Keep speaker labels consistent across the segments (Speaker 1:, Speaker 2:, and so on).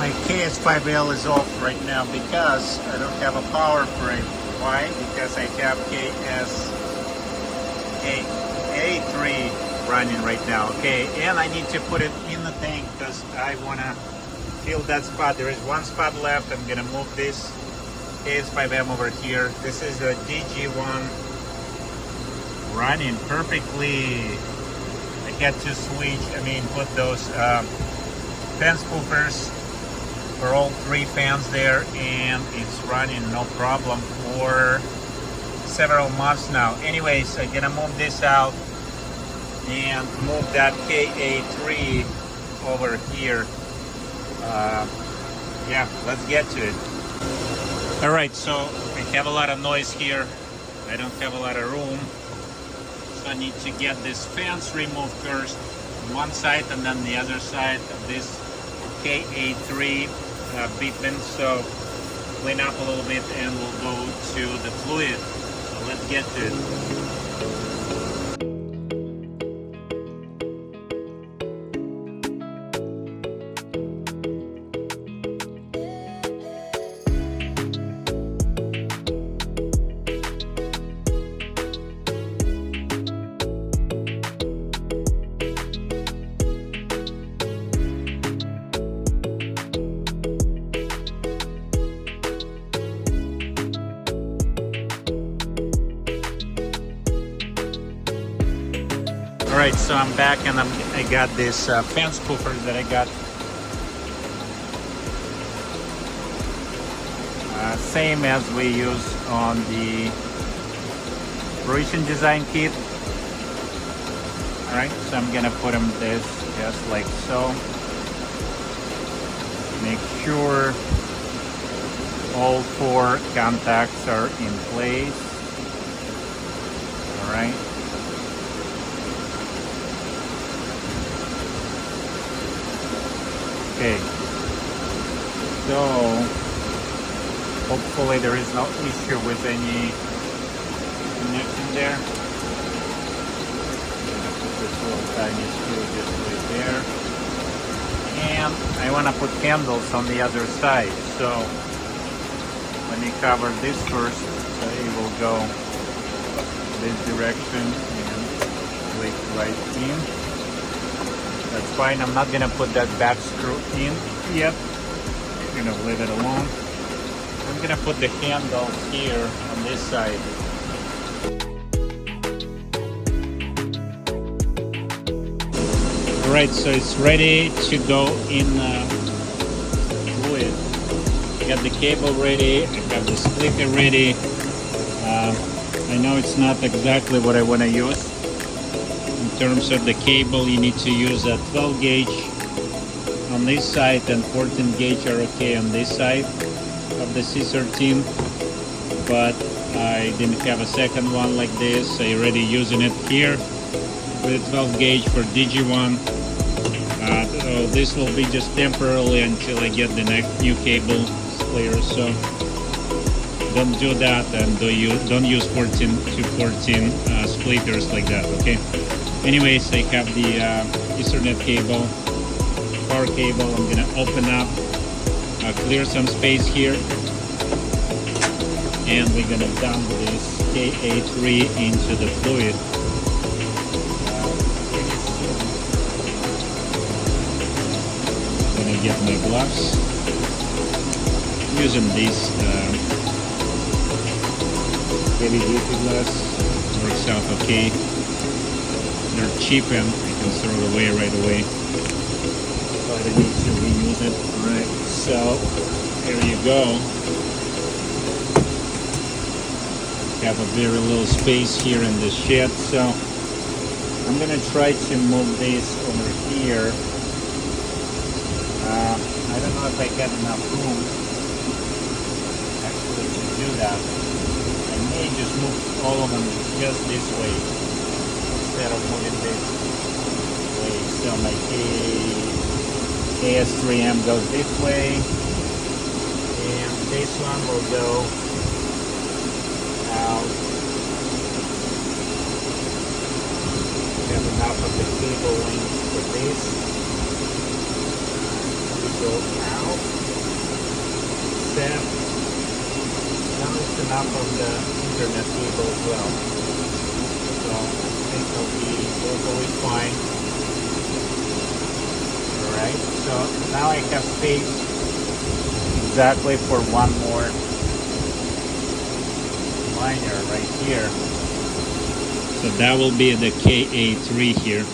Speaker 1: my KS5L is off right now because I don't have a power for it. Why? Because I have KA3 running right now. Okay, and I need to put it in the tank because I want to fill that spot. There is one spot left. I'm gonna move this KS5M over here. This is a DG1 running perfectly. I had to put those fan spoofers for all 3 fans there, and it's running no problem for several months now. Anyways, I'm gonna move this out and move that KA3 over here. Yeah, let's get to it. All right, so I have a lot of noise here. I don't have a lot of room, so I need to get this fence removed first on one side and then the other side of this KA3 beeping. So clean up a little bit and we'll go to the fluid. So let's get to it. Alright, so I'm back and I got this fan spoofer that I got. Same as we use on the Russian design kit. Alright, so I'm gonna put them this just like so. Make sure all 4 contacts are in place. Alright. Okay, so hopefully there is no issue with any connection there. I'm gonna put this little tiny screw just right there. And I want to put handles on the other side. So let me cover this first. So it will go this direction and click right in. That's fine. I'm not gonna put that back screw in yet. I'm gonna leave it alone. I'm gonna put the handles here on this side. Alright, so it's ready to go in fluid. I got the cable ready, I got the splitter ready. I know it's not exactly what I want to use. In terms of the cable, you need to use a 12 gauge on this side and 14 gauge are okay on this side of the C13, but I didn't have a second one like this. I already using it here with 12 gauge for DG1. So this will be just temporarily until I get the next new cable splitter. So don't do that, and don't use 14 to 14 splitters like that. Okay. Anyways, I have the Ethernet cable, power cable. I'm gonna open up, clear some space here, and we're gonna dump this KA3 into the fluid. I'm gonna get my gloves. I'm using these heavy duty gloves. Works out okay. They're cheap and I can throw it away right away. But I need to reuse it. Alright, so here you go. Have a very little space here in the shed, so I'm gonna try to move this over here. I don't know if I got enough room actually to do that. I may just move all of them just this way instead of moving this way. So my AS3M goes this way, and this one will go out. Have enough of the cable length for this to go out. step. Now it's enough of the internet cable as well. So I think it'll be totally fine. Alright, so now I have space exactly for one more miner right here. So that will be the KA3 here.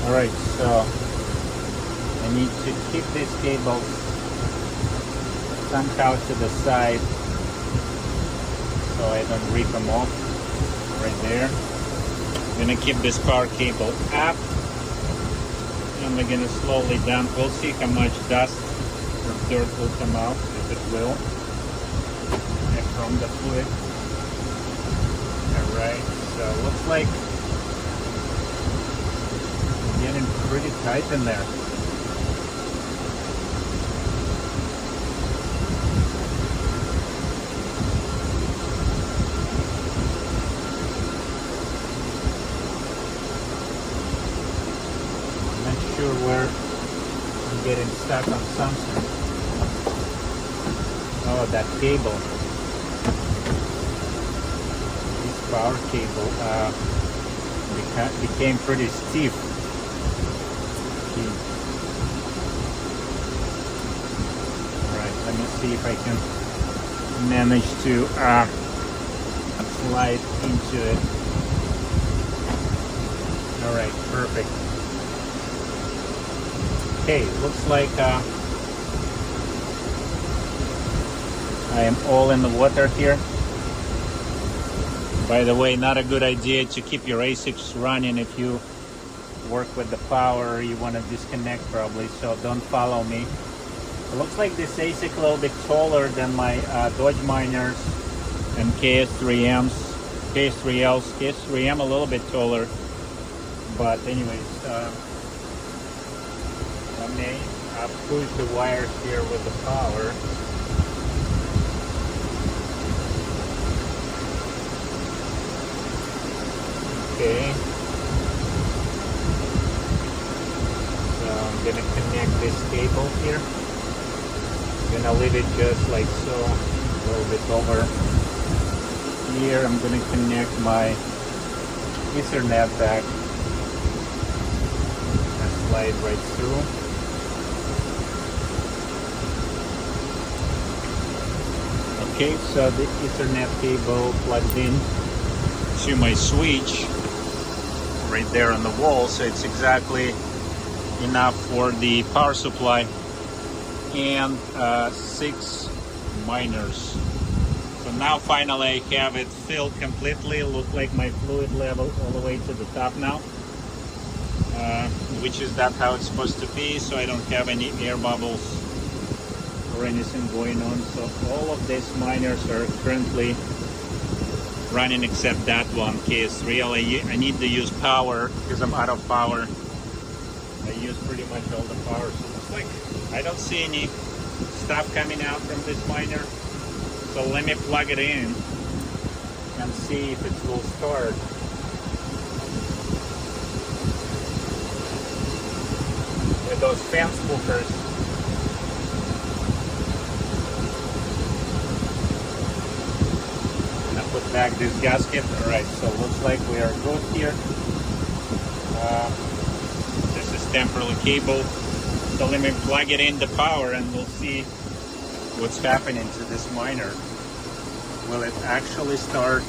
Speaker 1: Alright, so I need to keep these cables somehow to the side so I don't rip them off right there. I'm gonna keep this power cable up and we're gonna slowly dump. We'll see how much dust or dirt will come out, if it will, from the fluid. Alright, so looks like getting pretty tight in there. I'm not sure where I'm getting stuck on something. Oh, that cable. This power cable became pretty stiff. Alright, let me see if I can manage to slide into it. Alright, perfect. Okay, looks like I am all in the water here. By the way, not a good idea to keep your ASICs running if you work with the power. You want to disconnect probably, so don't follow me. It looks like this ASIC a little bit taller than my Dodge miners and KS3Ms, KS3Ls, KS3M a little bit taller, but anyways, I may push the wires here with the power. Okay. I'm gonna connect this cable here. I'm gonna leave it just like so, a little bit over here. I'm gonna connect my Ethernet back and slide right through. Okay, so the Ethernet cable plugged in to my switch right there on the wall, so it's exactly enough for the power supply and 6 miners. So now finally I have it filled completely. Look like my fluid level all the way to the top now, which is that how it's supposed to be, so I don't have any air bubbles or anything going on. So all of these miners are currently running except that one, KS3. I need to use power because I'm out of power. I use pretty much all the power, so it looks like I don't see any stuff coming out from this miner. So let me plug it in and see if it will start. With those fan spoofers. I'm gonna put back this gasket. Alright, so looks like we are good here. Temporary cable, so let me plug it in the power and we'll see what's happening to this miner. Will it actually start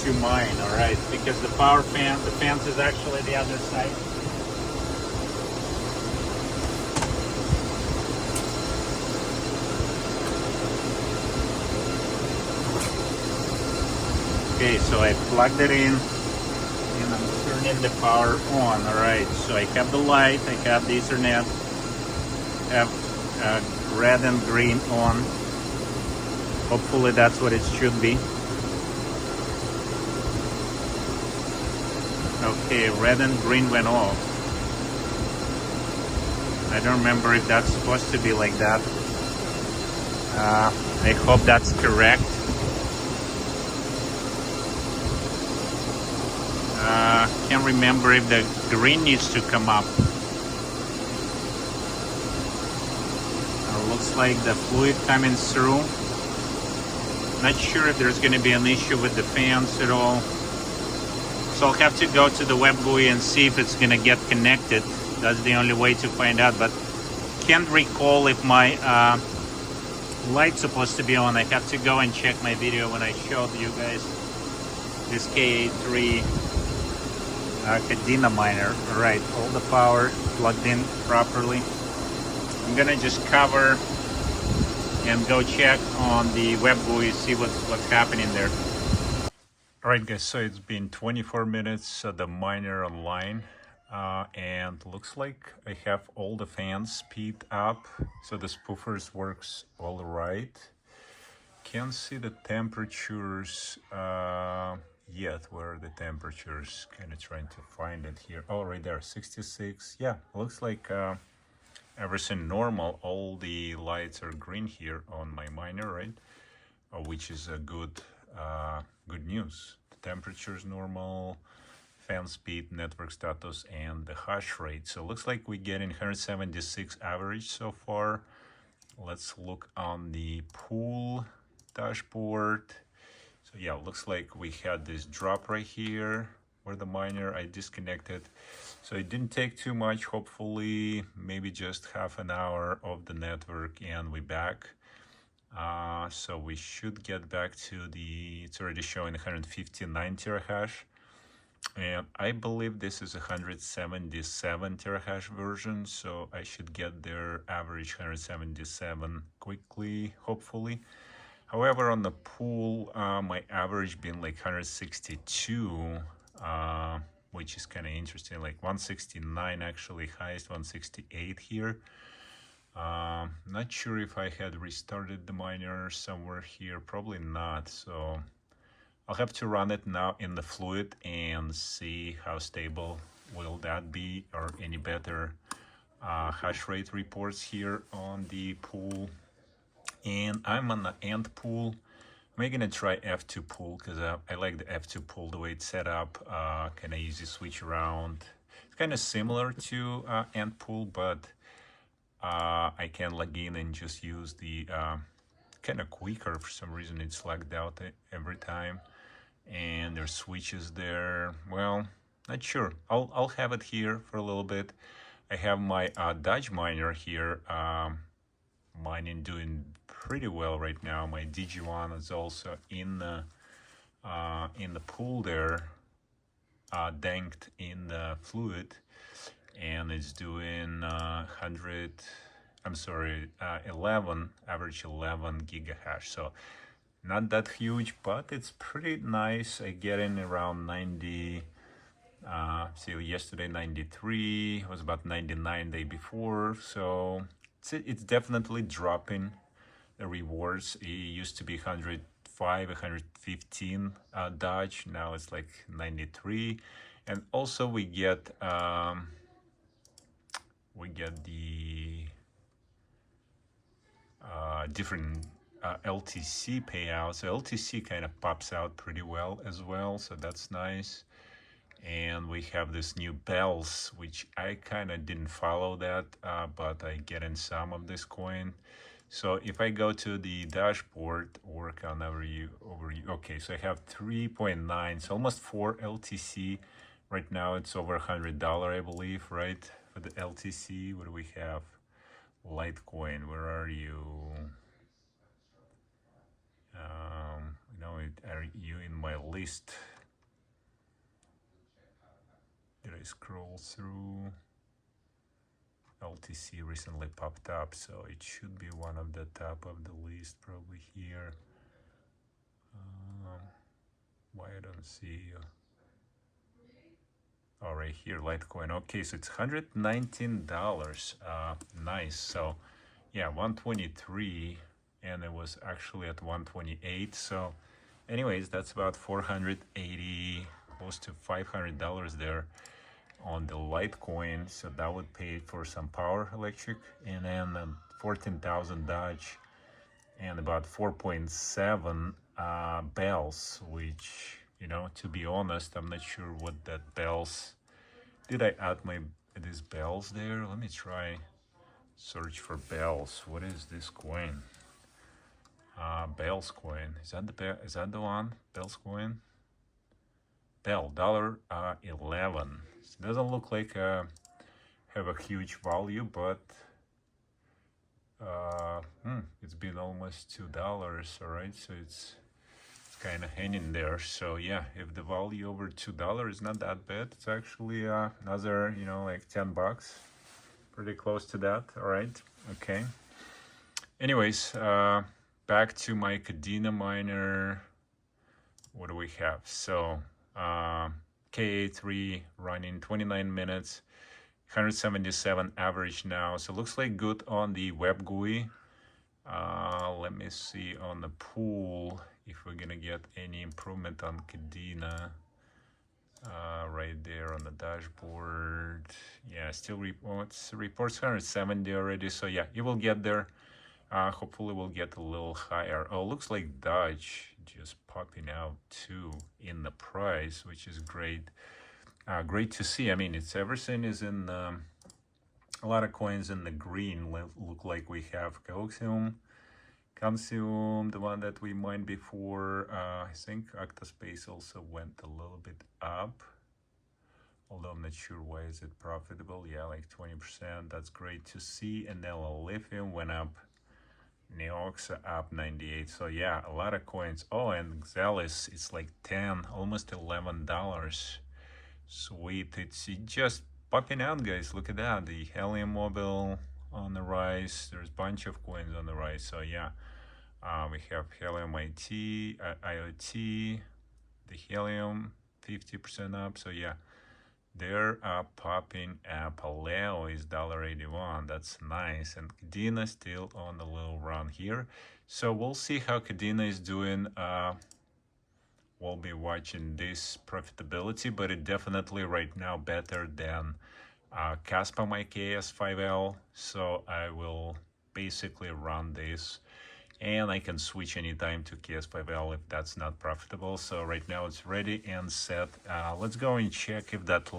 Speaker 1: to mine? All right, because the power fan, the fans is actually the other side. Okay, so I plugged it in and I'm turning the power on. Alright, so I have the light, I have the Ethernet, have red and green on. Hopefully that's what it should be. Okay, red and green went off. I don't remember if that's supposed to be like that. I hope that's correct. Can't remember if the green needs to come up. Looks like the fluid coming through. Not sure if there's going to be an issue with the fans at all. So I'll have to go to the web GUI and see if it's going to get connected. That's the only way to find out, but can't recall if my light's supposed to be on. I have to go and check my video when I showed you guys this KA3 Kadena miner. All right, all the power plugged in properly. I'm gonna just cover and go check on the web GUI, see what's happening there. All right, guys, so it's been 24 minutes the miner online, and looks like I have all the fans speed up, so the spoofers works all right. Can't see the temperatures yet. Where are the temperatures? Kind of trying to find it here. Oh, right there, 66. Yeah, looks like everything normal. All the lights are green here on my miner, right? Which is a good news. The temperature is normal, fan speed, network status, and the hash rate. So it looks like we're getting 176 average so far. Let's look on the pool dashboard. So yeah, looks like we had this drop right here where the miner I disconnected. So it didn't take too much, hopefully maybe just half an hour of the network and we're back. So we should get back to it's already showing 159 terahash. And I believe this is a 177 terahash version, so I should get their average 177 quickly, hopefully. However, on the pool, my average been like 162, which is kind of interesting, like 169 actually, highest 168 here. Not sure if I had restarted the miner somewhere here, probably not, so I'll have to run it now in the fluid and see how stable will that be, or any better hash rate reports here on the pool. And I'm on the end pool. I'm gonna try F2 pool because I like the F2 pool, the way it's set up, kind of easy switch around. It's kind of similar to end pool, but I can log in and just use the kind of quicker. For some reason it's lagged out every time, and there's switches there. Well, not sure. I'll have it here for a little bit. I have my Dodge miner here, mining doing pretty well right now. My DG1 is also in the pool there, danked in the fluid, and it's doing 11, average 11 gigahash. So not that huge, but it's pretty nice. I get in around 90. See, yesterday 93, was about 99 day before. So it's definitely dropping the rewards. It used to be 105, 115 Dodge. Now it's like 93. And also we get the different LTC payouts. So LTC kind of pops out pretty well as well, so that's nice. And we have this new bells, which I kind of didn't follow that, but I get in some of this coin. So if I go to the dashboard, work on okay, so I have 3.9, so almost 4 LTC. Right now it's over $100, I believe, right? For the LTC, what do we have? Litecoin, where are you? Are you in my list? Did I scroll through? LTC recently popped up, so it should be one of the top of the list, probably here. Why I don't see you? Oh, right here, Litecoin. Okay, so it's $119. Nice. So yeah, 123, and it was actually at 128. So anyways, that's about 480, close to $500 there
Speaker 2: on the Litecoin, so that would pay for some power electric, and then 14,000 Dodge and about 4.7 bells, which, you know, to be honest, I'm not sure what that bells. Did I add these bells there? Let me try search for bells. What is this coin? Bells coin. Is that the one? Bells coin. Bell $11. It doesn't look like have a huge value, but it's been almost $2. All right, so it's kind of hanging there. So yeah, if the value over $2 is not that bad, it's actually another, you know, like $10, pretty close to that. All right, okay. Anyways, back to my Kadena miner. What do we have? So KA3 running 29 minutes, 177 average now. So looks like good on the web GUI. Let me see on the pool if we're gonna get any improvement on Kadena. Right there on the dashboard. Yeah, still reports 170 already. So yeah, it will get there. Hopefully we'll get a little higher. Oh, looks like Dodge just popping out too in the price, which is great. Great to see. I mean, it's everything is in a lot of coins in the green. Look like we have Calcium, the one that we mined before. I think Octaspace also went a little bit up, although I'm not sure why is it profitable. Yeah, like 20%. That's great to see. And then Lithium went up. Neoxa up 98. So yeah, a lot of coins. Oh, and Xelis, it's like 10, almost $11. Sweet. It's just popping out, guys. Look at that. The Helium Mobile on the rise. There's a bunch of coins on the rise. So yeah, we have Helium IoT, the Helium 50% up. So yeah, they're popping up. Paleo is $1.81. That's nice. And Kadena still on the little run here. So we'll see how Kadena is doing. We'll be watching this profitability, but it definitely right now better than Caspa, my KS5L. So I will basically run this, and I can switch anytime to KS5L if that's not profitable. So right now it's ready and set. Let's go and check if that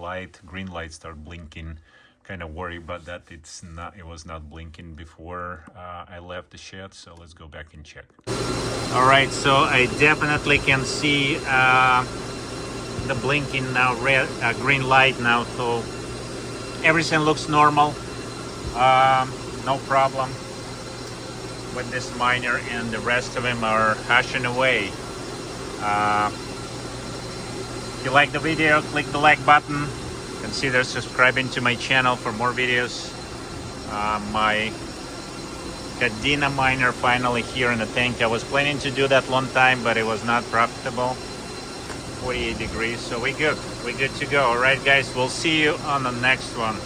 Speaker 2: green light start blinking. Kind of worried about that. It was not blinking before I left the shed. So let's go back and check.
Speaker 1: All right, so I definitely can see the blinking now, green light now. So everything looks normal. No problem with this miner, and the rest of them are hashing away. If you like the video, click the like button. Consider subscribing to my channel for more videos. My Kadena miner finally here in the tank. I was planning to do that long time, but it was not profitable. 48 degrees, so we're good to go. All right, guys, we'll see you on the next one.